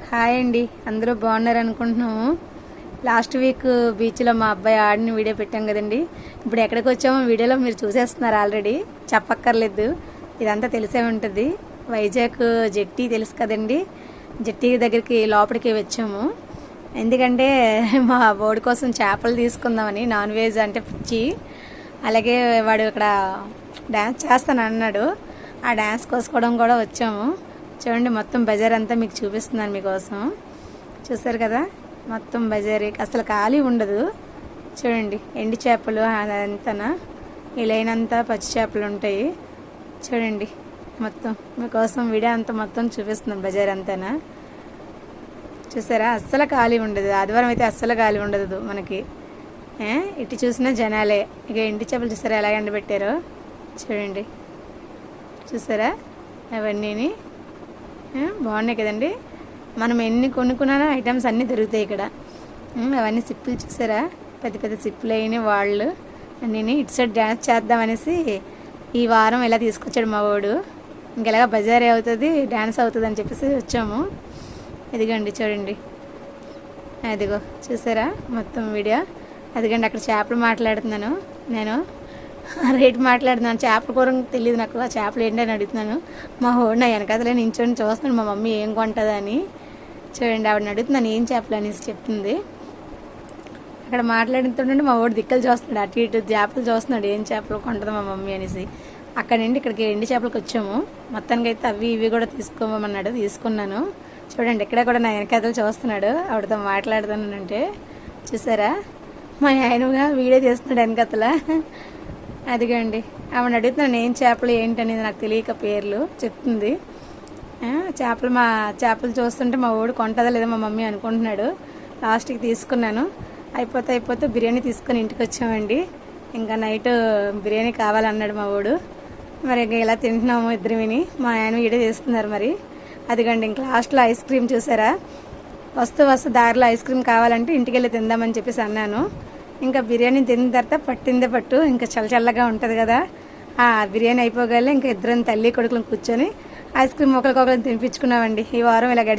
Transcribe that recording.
Hi అండి, అందరూ బాగున్నారు అనుకుంటున్నాము. లాస్ట్ వీక్ బీచ్లో మా అబ్బాయి ఆడిన వీడియో పెట్టాం కదండి. ఇప్పుడు ఎక్కడికి వచ్చామో వీడియోలో మీరు చూసేస్తున్నారు ఆల్రెడీ, చెప్పక్కర్లేదు, ఇదంతా తెలిసే ఉంటుంది. వైజాగ్ జెట్టి తెలుసు కదండి, జెట్టి దగ్గరికి లోపలికి వచ్చాము. ఎందుకంటే మా బోర్డు కోసం చేపలు తీసుకుందామని, నాన్ వెజ్ అంటే పిచ్చి. అలాగే వాడు ఇక్కడ డ్యాన్స్ చేస్తాను అన్నాడు, ఆ డ్యాన్స్ కోసుకోవడం కూడా వచ్చాము. చూడండి, మొత్తం బజార్ అంతా మీకు చూపిస్తున్నాను మీకోసం. చూసారు కదా, మొత్తం బజార్ అసలు ఖాళీ ఉండదు. చూడండి, ఎండి చేపలు అదంతా, ఈ లైన్ అంతా పచ్చి చేపలు ఉంటాయి. చూడండి, మొత్తం మీకోసం వీడియో అంతా మొత్తం చూపిస్తున్నాను బజార్ అంతా. చూసారా, అస్సలు ఖాళీ ఉండదు. ఆదివారం అయితే అస్సలు ఖాళీ ఉండదు మనకి. ఇటు చూసినా జనాలే. ఇక ఎండి చేపలు చూసారా ఎలా ఎండబెట్టారో, చూడండి. చూసారా, అవన్నీ బాగున్నాయి కదండి. మనం ఎన్ని కొనుక్కున్నా ఐటమ్స్ అన్నీ దొరుకుతాయి ఇక్కడ. అవన్నీ సిప్పులు చూసారా, పెద్ద పెద్ద సిప్పులు అయినాయి. వాళ్ళు అన్నీ ఇటు సైడ్ డ్యాన్స్ చేద్దామనేసి ఈ వారం ఇలా తీసుకొచ్చాడు మా వాడు. ఇంకెలాగా బజారే అవుతుంది, డ్యాన్స్ అవుతుంది అని చెప్పేసి వచ్చాము. ఇదిగోండి చూడండి, అదిగో చూసారా మొత్తం వీడియో. అదిగండి అక్కడ చేపలు మాట్లాడుతున్నాను నేను, రేటు మాట్లాడుతున్నాను. చేపల కూర తెలియదు నాకు, ఆ చేపలు ఏంటని అడుగుతున్నాను. మా హోడు నా వెనకాతలే నించొని చూస్తున్నాడు మా మమ్మీ ఏం కొంటుందని. చూడండి, ఆవిడని అడుగుతున్నాను ఏం చేపలు అనేసి చెప్తుంది. అక్కడ మాట్లాడుతుంటే మా వాడు దిక్కలు చూస్తున్నాడు, అటు ఇటు చేపలు చూస్తున్నాడు, ఏం చేపలు కొంటుంది మా మమ్మీ అనేసి. అక్కడ నుండి ఇక్కడికి ఎండి చేపలకు వచ్చాము. మొత్తానికి అయితే అవి ఇవి కూడా తీసుకోమన్నాడు, తీసుకున్నాను. చూడండి, ఇక్కడ కూడా నా వెనకాతలు చూస్తున్నాడు, ఆవిడతో మాట్లాడుతున్నానంటే. చూసారా, మా ఆయనగా వీడియో తీస్తున్నాడు వెనకాతల. అదిగండి, ఆవిడ అడుగుతున్నాను ఏం చేపలు ఏంటనేది నాకు తెలియక పేర్లు చెప్తుంది. చేపలు చూస్తుంటే మా వాడు కొంటదా లేదా మా మమ్మీ అనుకుంటున్నాడు. లాస్ట్కి తీసుకున్నాను. అయిపోతే బిర్యానీ తీసుకొని ఇంటికి వచ్చామండి. ఇంకా నైట్ బిర్యానీ కావాలన్నాడు మా వాడు. మరి ఇంకా ఇలా తింటున్నాము ఇద్దరు విని. మా ఆయన వీడియో తీస్తున్నారు మరి. అదిగండి, ఇంకా లాస్ట్లో ఐస్ క్రీమ్ చూసారా, వస్తూ దారిలో ఐస్ క్రీమ్ కావాలంటే ఇంటికి వెళ్ళి తిందామని చెప్పేసి అన్నాను. ఇంకా బిర్యానీ తిన్న తర్వాత పట్టిందే పట్టు, ఇంకా చల్లగా ఉంటుంది కదా. ఆ బిర్యానీ అయిపోగలే ఇంకా ఇద్దరం తల్లి కొడుకులను కూర్చొని ఐస్ క్రీమ్ ఒకరికొకరిని తినిపించుకున్నామండి. ఈ వారం ఇలా గడిచి